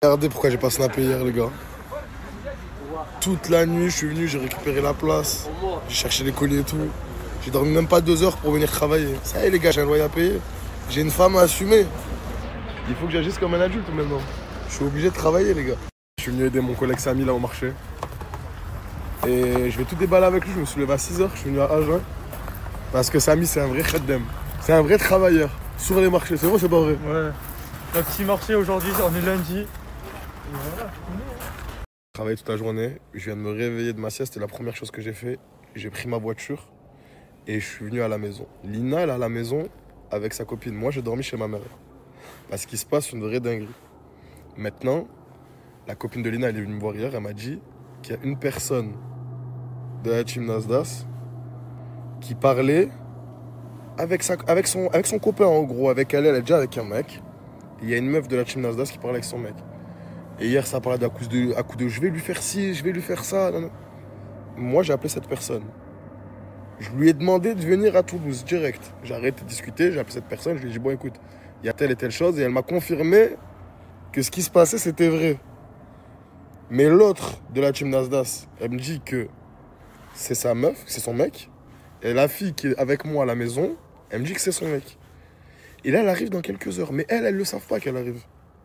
Regardez pourquoi j'ai pas snappé hier, les gars. Toute la nuit, je suis venu, j'ai récupéré la place. J'ai cherché les colis et tout. J'ai dormi même pas 2 heures pour venir travailler. Ça y est, les gars, j'ai un loyer à payer. J'ai une femme à assumer. Il faut que j'agisse comme un adulte maintenant. Je suis obligé de travailler, les gars. Je suis venu aider mon collègue Samy là au marché. Et je vais tout déballer avec lui. Je me suis levé à 6 h, je suis venu à Agen. Parce que Samy, c'est un vrai khaddam. C'est un vrai travailleur. Sur les marchés, c'est vrai ou c'est pas vrai? Ouais. Le petit marché aujourd'hui, on est lundi. Et voilà, Je travaille toute la journée. Je viens de me réveiller de ma sieste. C'était la première chose que j'ai fait. J'ai pris ma voiture et je suis venu à la maison. Lina, elle est à la maison avec sa copine. Moi, j'ai dormi chez ma mère. Parce qu'il se passe une vraie dinguerie. Maintenant, la copine de Lina, elle est venue me voir hier. Elle m'a dit qu'il y a une personne de la team Nasdaq qui parlait avec son copain, en gros. Avec elle, elle est déjà avec un mec. Il y a une meuf de la team Nasdaq qui parlait avec son mec. Et hier, ça parlait à coup de je vais lui faire ci, je vais lui faire ça. Non, non. Moi, j'ai appelé cette personne. Je lui ai demandé de venir à Toulouse, direct. J'ai arrêté de discuter, j'ai appelé cette personne, je lui ai dit, bon, écoute, il y a telle et telle chose. Et elle m'a confirmé que ce qui se passait, c'était vrai. Mais l'autre de la team Nasdaq, elle me dit que c'est sa meuf, c'est son mec. Et la fille qui est avec moi à la maison, elle me dit que c'est son mec. Et là, elle arrive dans quelques heures. Mais elles ne le savent pas qu'elle arrive.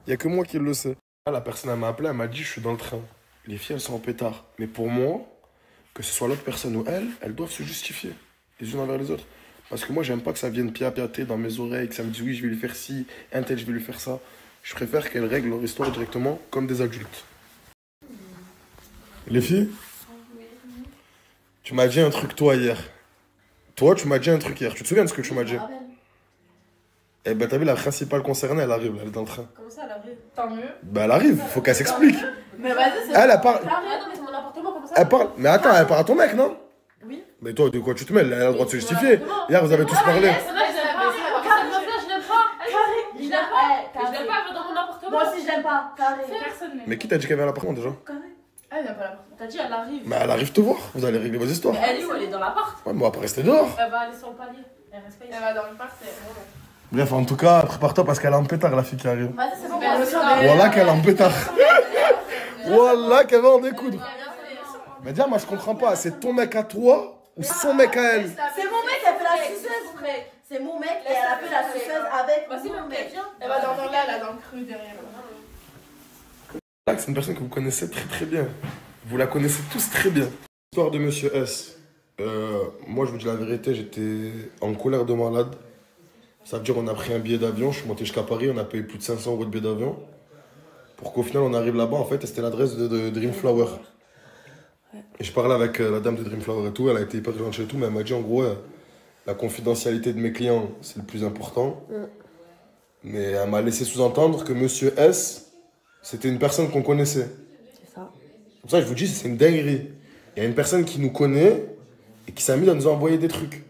Il n'y a que moi qui le sais. Là, la personne, elle m'a appelé, elle m'a dit, je suis dans le train. Les filles, elles sont en pétard. Mais pour moi, que ce soit l'autre personne ou elles doivent se justifier les unes envers les autres. Parce que moi, j'aime pas que ça vienne piapiater dans mes oreilles, que ça me dise oui, je vais lui faire ci, un tel, je vais lui faire ça. Je préfère qu'elles règlent leur histoire directement comme des adultes. Les filles, tu m'as dit un truc toi hier. Toi, tu m'as dit un truc hier. Tu te souviens de ce que tu m'as dit? Eh ben, t'as vu, la principale concernée, elle arrive, elle est dans le train. Comment ça, elle arrive? Tant mieux. Ben, elle arrive, faut qu'elle s'explique. Mais vas-y, c'est Elle parle. Non, mais c'est mon appartement comme ça. Elle parle. Mais attends, elle parle à ton mec, non? Oui. Mais toi, de quoi tu te mêles? Elle a le droit de se justifier. Hier, vous avez tous parlé. Je l'aime pas. Je l'aime pas, elle va dans mon appartement. Moi aussi, je l'aime pas. Personne n'aime. Mais qui t'a dit qu'elle vient à l'appartement déjà? Elle vient pas à l'appartement. T'as dit, elle arrive. Mais elle arrive te voir, vous allez régler vos histoires. Mais elle est où? Elle est dans l'appart. Ouais, mais on va pas rester dehors. Elle va aller sur le palier. Elle reste pas ici. Elle va dans le parc, c'est. Bref, en tout cas, prépare-toi parce qu'elle est en pétard, la fille qui arrive. Vas-y, c'est bon. Voilà qu'elle est en pétard. Voilà qu'elle va en découdre. Mais dis, moi je comprends pas, c'est ton mec à toi ou son mec à elle? C'est mon mec, elle fait la suceuse, mec. C'est mon mec et elle a fait la suceuse avec mon mec. Elle va dormir là, dans le creux derrière. C'est une personne que vous connaissez très très bien. Vous la connaissez tous très bien. L'histoire de Monsieur S. Moi je vous dis la vérité, j'étais en colère de malade. Ça veut dire qu'on a pris un billet d'avion, je suis monté jusqu'à Paris, on a payé plus de 500 € de billet d'avion. Pour qu'au final on arrive là-bas, en fait, c'était l'adresse de Dreamflower. Et je parlais avec la dame de Dreamflower et tout, elle a été hyper gentille et tout, mais elle m'a dit en gros, la confidentialité de mes clients, c'est le plus important. Mais elle m'a laissé sous-entendre que Monsieur S, c'était une personne qu'on connaissait. C'est ça. C'est pour ça que je vous dis, c'est une dinguerie. Il y a une personne qui nous connaît et qui s'est mise à nous envoyer des trucs.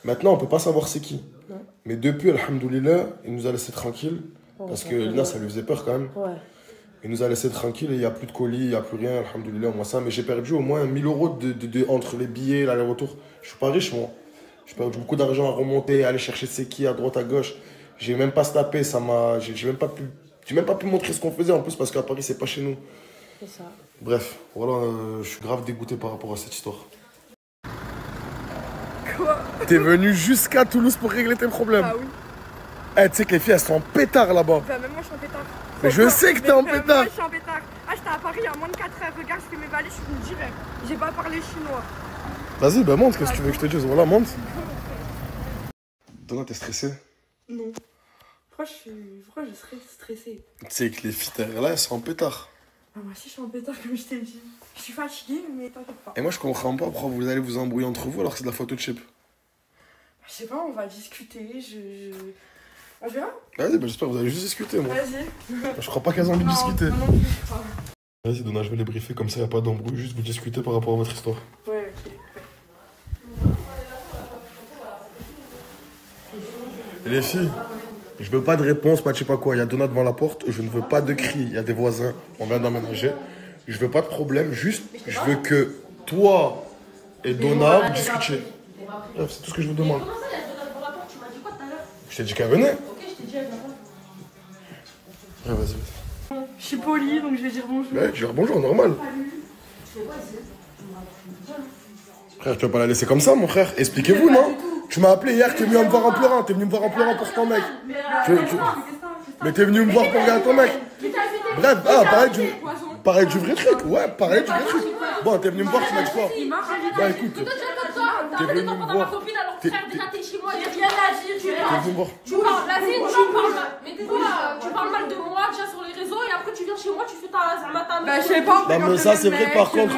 Maintenant, on ne peut pas savoir c'est qui. Ouais. Mais depuis, alhamdoulilah, il nous a laissé tranquille. Parce que Lina, ça lui faisait peur quand même. Ouais. Il nous a laissé tranquille et il n'y a plus de colis, il n'y a plus rien, alhamdoulilah, au moins ça. Mais j'ai perdu au moins 1000 € entre les billets, l'aller-retour. Je suis pas riche, moi. J'ai perdu beaucoup d'argent à remonter, à aller chercher c'est qui à droite, à gauche. J'ai même pas tapé, ça m'a. J'ai même pas pu montrer ce qu'on faisait en plus parce qu'à Paris, c'est pas chez nous. C'est ça. Bref, voilà, je suis grave dégoûté par rapport à cette histoire. Quoi? T'es venu jusqu'à Toulouse pour régler tes problèmes? Ah oui. Eh, tu sais que les filles, elles sont en pétard là-bas. Enfin, même moi, je suis en pétard. Mais je sais que t'es en Moi, pétard. je suis en pétard. Ah, j'étais à Paris il y a moins de 4 heures. Regarde, je fais mes valises, je suis venue direct. J'ai pas parlé chinois. Vas-y, bah montre, qu'est-ce que tu veux que je te dise? Voilà, montre. Donna, t'es stressée? Non. Pourquoi je serais stressée? Tu sais que les filles derrière là, elles sont en pétard. Ah, moi aussi, je suis en pétard, comme je t'ai dit. Je suis fatiguée, mais t'inquiète pas. Et moi, je comprends pas pourquoi vous allez vous embrouiller entre vous alors que c'est de la photo de chip. Je sais pas, on va discuter. On verra. Vas-y, bah j'espère que vous allez juste discuter, moi. Vas-y. Je crois pas qu'elles ont envie de discuter. Non, plus, je crois. Vas-y, Donna, je vais les briefer comme ça, y a pas d'embrouille, juste vous discuter par rapport à votre histoire. Ouais, ok. Et les filles, je veux pas de réponse, pas je sais pas quoi. Il y a Donna devant la porte, je ne veux pas de cris. Il y a des voisins, on vient d'emménager. Je veux pas de problème, juste je veux que toi et Donna vous discutiez. Bref, c'est tout ce que je vous demande. Comment ça, elle est devant la porte? Tu m'as dit quoi tout à l'heure? Je t'ai dit qu'elle venait. Ok, je t'ai dit, elle vient pas. Ouais, vas-y. Je suis polie, donc je vais dire bonjour. Ouais, je vais dire bonjour, normal. Frère, tu vas pas la laisser comme ça, mon frère. Expliquez-vous, non? Tu m'as appelé hier, t'es venu me voir en pleurant. T'es venu me voir en pleurant pour ton mec. Mais t'es venu me voir pour regarder ton mec. Bref, pareil du vrai truc. Ouais, pareil du vrai truc. Bon, t'es venu me voir, tu m'as dit quoi? Bah écoute. T'es venu me voir. Déjà, t'es chez moi, J'ai rien à dire, tu T'es venu me voir. tu parles mal de moi déjà sur les réseaux et après tu viens chez moi, tu fais ta Bah, je sais pas. Non, mais ça, c'est vrai, par contre,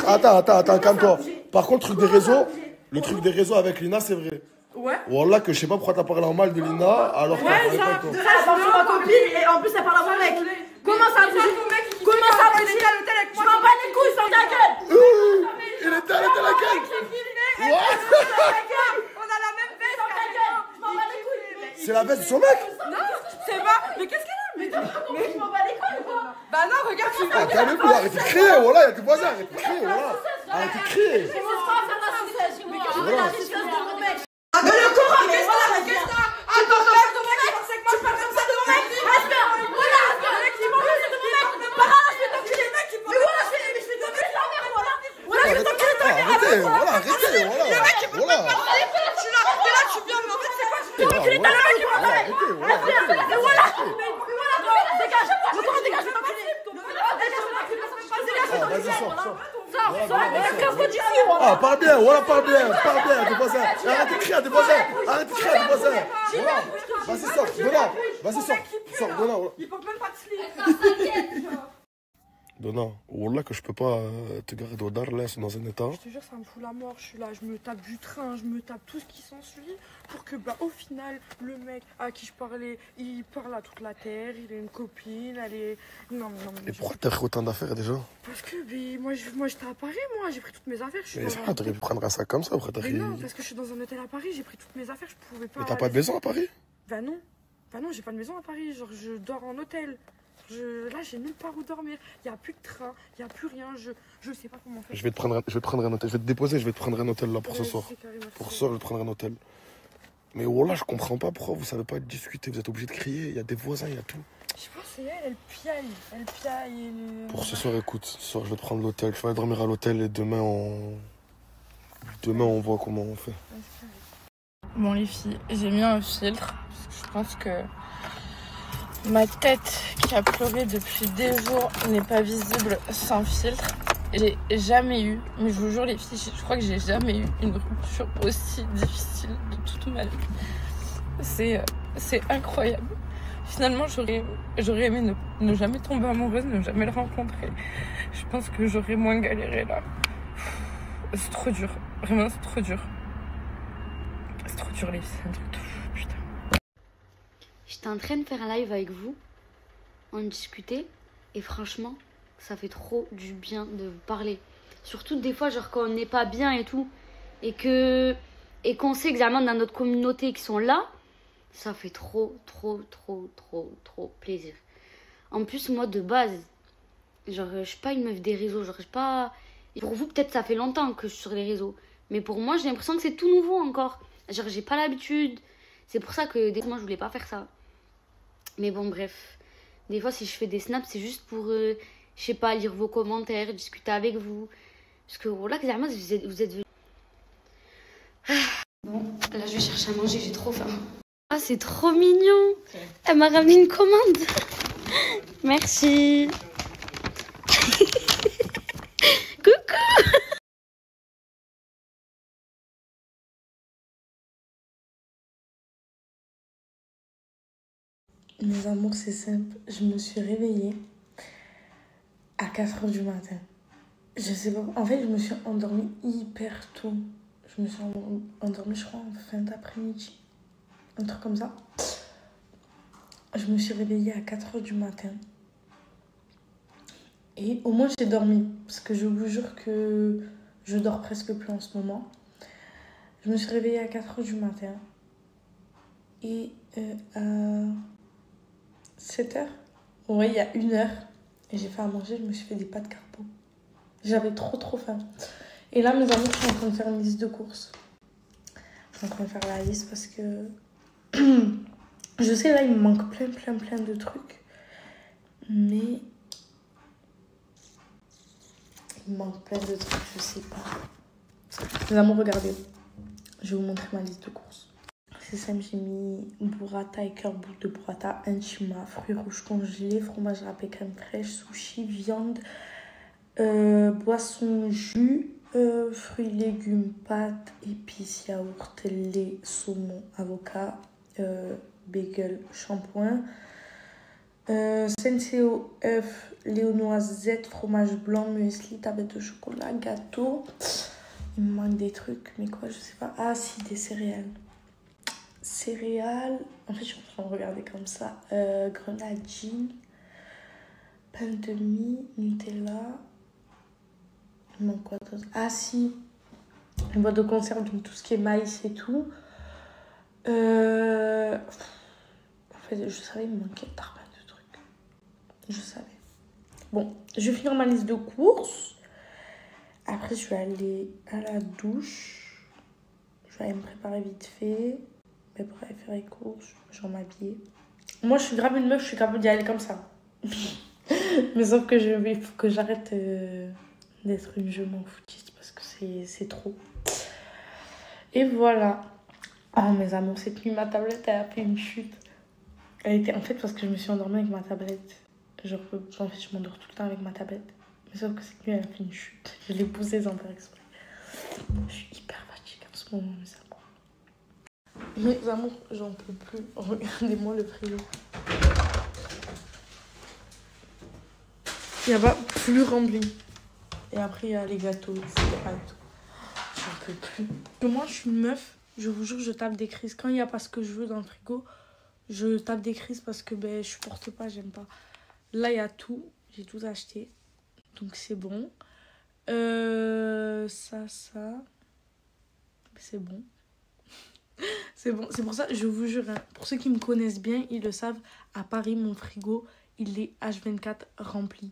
attends, calme-toi. Par contre, le truc des réseaux avec Lina, c'est vrai. Ouais. Wallah, que je sais pas pourquoi t'as parlé en mal de Lina, alors que t'as parlé pas de toi. Ça, je parle de ma copine et en plus, elle parle à mon mec. Comment ça, vous Comment ça, vous était à l'hôtel avec Je moi. m'en bats les couilles, sans ta gueule. Il était à laquelle? On a la même veste. Je m'en bats les couilles. C'est la veste de son mec? Non, c'est pas. Mais qu'est-ce qu'elle a? Je m'en bats les couilles, quoi. Bah non, regarde, tu Ah, calmez-vous, arrêtez de crier, voilà, y'a tes voisins, arrêtez de crier, voilà. Arrêtez de crier. C'est mon frère, faire la sucette chez moi. Je veux la sucette de mon mec. Mais le courant, mais voilà, mais qu'est-ce que t'as? Attends, regarde ton mec, il pensait que moi je parle comme ça de mon mec. Respect. Voilà, respect. Le mec, il m'en veut, c'est de mon mec. Par là, je vais t'enculer, mec. Mais voilà, je vais t'enculer ta mère, voilà. Voilà, je vais t'enculer ta mère. Arrêtez, voilà, arrêtez, voilà. Voilà. Tu là, t'es là, tu viens, mais en fait, c'est quoi? Voilà, arrêtez, voilà. Mais voilà. Dégage. Le courant, dégage, je vais t'enculer. Vas-y, sors. Casse-toi d'ici, voilà. Ah, parle bien, voilà, parle bien à tes voisins. Arrête de crier à tes voisins. Voilà. Vas-y, sors, Donna. Vas-y, sors, Donna. Il porte même pas de slip. Donna, wallah que je peux pas te garder au dar là, c'est dans un état. Je te jure, ça me fout la mort. Je suis là, je me tape du train, je me tape tout ce qui s'ensuit pour que, bah, au final, le mec à qui je parlais, il parle à toute la terre, il a une copine, elle est. Non. Et pourquoi t'as pris autant d'affaires déjà? Parce que, moi, j'étais à Paris, moi, j'ai pris toutes mes affaires. Mais ça, t'aurais pu prendre un sac comme ça après t'as Mais pris. non, parce que je suis dans un hôtel à Paris, j'ai pris toutes mes affaires, je pouvais pas. Mais t'as pas de maison à Paris? Bah non, j'ai pas de maison à Paris, genre je dors en hôtel. Là, j'ai nulle part où dormir. Il n'y a plus de train, il n'y a plus rien. Je sais pas comment faire. Je vais te prendre un hôtel. Je vais te déposer, je vais te prendre un hôtel là pour ce soir. Pour ce soir, je vais te prendre un hôtel. Mais voilà, je comprends pas pourquoi vous savez pas discuter. Vous êtes obligé de crier. Il y a des voisins, il y a tout. Je sais pas, c'est elle piaille. Pour ce soir, écoute, ce soir, je vais te prendre l'hôtel. Je vais aller dormir à l'hôtel et demain, on voit comment on fait. Bon, les filles, j'ai mis un filtre. Parce que je pense que ma tête qui a pleuré depuis des jours n'est pas visible sans filtre. J'ai jamais eu, mais je vous jure les filles, je crois que j'ai jamais eu une rupture aussi difficile de toute ma vie. C'est incroyable. Finalement, j'aurais aimé ne jamais tomber amoureuse, ne jamais le rencontrer. Je pense que j'aurais moins galéré là. C'est trop dur. Vraiment, c'est trop dur. C'est trop dur les filles, c'est un truc de fou, putain. J'étais en train de faire un live avec vous, on discutait, et franchement, ça fait trop du bien de vous parler. Surtout des fois, genre quand on n'est pas bien et tout, et qu'on sait exactement dans notre communauté qui sont là, ça fait trop plaisir. En plus, moi de base, genre je suis pas une meuf des réseaux, genre je suis pas... Pour vous, peut-être ça fait longtemps que je suis sur les réseaux, mais pour moi, j'ai l'impression que c'est tout nouveau encore. Genre j'ai pas l'habitude, c'est pour ça que dès que moi je voulais pas faire ça. Mais bon, bref. Des fois, si je fais des snaps, c'est juste pour, je sais pas, lire vos commentaires, discuter avec vous. Parce que voilà, clairement, vous êtes venus. Bon, là, je vais chercher à manger, j'ai trop faim. Ah, c'est trop mignon. Elle m'a ramené une commande. Merci. Coucou. Mes amours, c'est simple. Je me suis réveillée à 4h du matin. Je sais pas. En fait, je me suis endormie hyper tôt. Je me suis endormie, je crois, en fin d'après-midi. Un truc comme ça. Je me suis réveillée à 4h du matin. Et au moins, j'ai dormi. Parce que je vous jure que je dors presque plus en ce moment. Je me suis réveillée à 4h du matin. Et à 7h, ouais, il y a 1h, et j'ai fait à manger, je me suis fait des pâtes carbo. J'avais trop faim. Et là, mes amis, je suis en train de faire une liste de courses. Je suis en train de faire la liste parce que je sais, là, il me manque plein de trucs. Mais il manque plein de trucs, je sais pas. Les amours, regardez. Je vais vous montrer ma liste de courses. C'est simple, j'ai mis burrata et cœur boule de burrata, enchima, fruits rouges congelés, fromage râpé, crème fraîche, sushi, viande, boisson, jus, fruits, légumes, pâtes, épices, yaourt, lait, saumon, avocat, bagel, shampoing, Senseo, œuf, lait aux noisettes, fromage blanc, muesli, tablette de chocolat, gâteau. Il me manque des trucs, mais quoi, je sais pas. Ah si, des céréales. Céréales, en fait je suis en train de regarder comme ça, grenadine, pain de mie, Nutella, il manque quoi d'autre? Ah si, une boîte de conserve, donc tout ce qui est maïs et tout. En fait je savais, il me manquait plein de trucs, je savais. Bon, je vais finir ma liste de courses, après je vais aller à la douche, je vais aller me préparer vite fait. Mais pour aller faire les courses, je vais m'habiller. Moi, je suis grave une meuf, je suis capable d'y aller comme ça. Mais sauf que il faut que j'arrête d'être une je m'en foutiste parce que c'est trop. Et voilà. Oh, mes amours, cette nuit, ma tablette, elle a fait une chute. Elle était en fait parce que je me suis endormie avec ma tablette. Genre, en fait, je m'endors tout le temps avec ma tablette. Mais sauf que cette nuit, elle a fait une chute. Je l'ai poussée sans faire exprès. Je suis hyper fatiguée en ce moment, mes amours. Mes amours, j'en peux plus. Regardez-moi le frigo. Il n'y a pas plus rempli. Et après, il y a les gâteaux, etc. et tout. J'en peux plus. Moi, je suis une meuf. Je vous jure, je tape des crises. Quand il n'y a pas ce que je veux dans le frigo, je tape des crises parce que je supporte pas, j'aime pas. Là, il y a tout. J'ai tout acheté. Donc, c'est bon. Ça. C'est bon. C'est bon, c'est pour ça, je vous jure, hein, pour ceux qui me connaissent bien, ils le savent, à Paris, mon frigo, il est H24 rempli.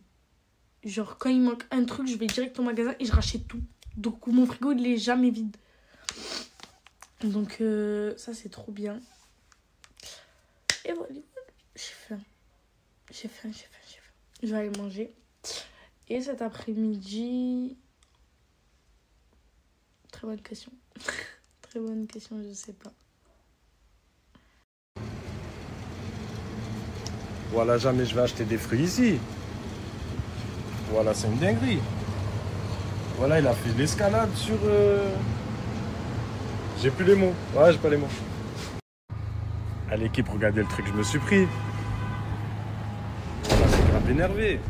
Genre, quand il manque un truc, je vais direct au magasin et je rachète tout. Donc, mon frigo, il est jamais vide. Donc, ça, c'est trop bien. Et voilà, j'ai faim. J'ai faim. Je vais aller manger. Et cet après-midi... Très bonne question. Très bonne question, je sais pas. Voilà, jamais je vais acheter des fruits ici. Voilà, c'est une dinguerie. Voilà, il a fait l'escalade sur... J'ai plus les mots. Ouais, j'ai pas les mots. À l'équipe, regardez le truc que je me suis pris. Voilà, c'est grave énervé.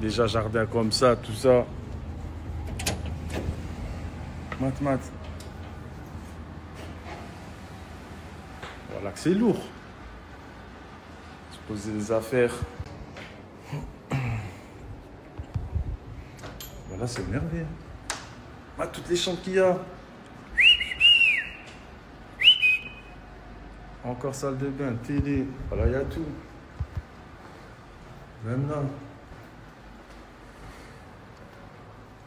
Déjà, jardin comme ça, tout ça. Mat. Voilà que c'est lourd. Se poser des affaires. Voilà, c'est énervé. Ah, toutes les chambres qu'il y a. Encore salle de bain, télé. Voilà, il y a tout. Même là.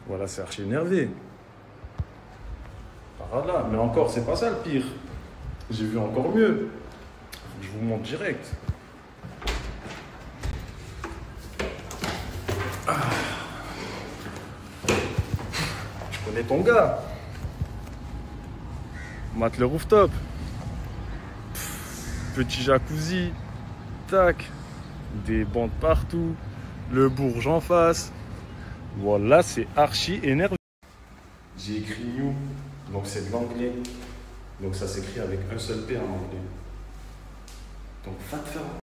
Voilà, c'est archi énervé. Par là. Mais encore, c'est pas ça le pire. J'ai vu encore mieux. Je vous montre direct. Je connais ton gars. Mate le rooftop. Petit jacuzzi. Tac. Des bandes partout. Le Bourges en face. Voilà, c'est archi énervé. J'ai écrit New. Donc c'est de l'anglais. Donc ça s'écrit avec un seul P en anglais. Donc va te faire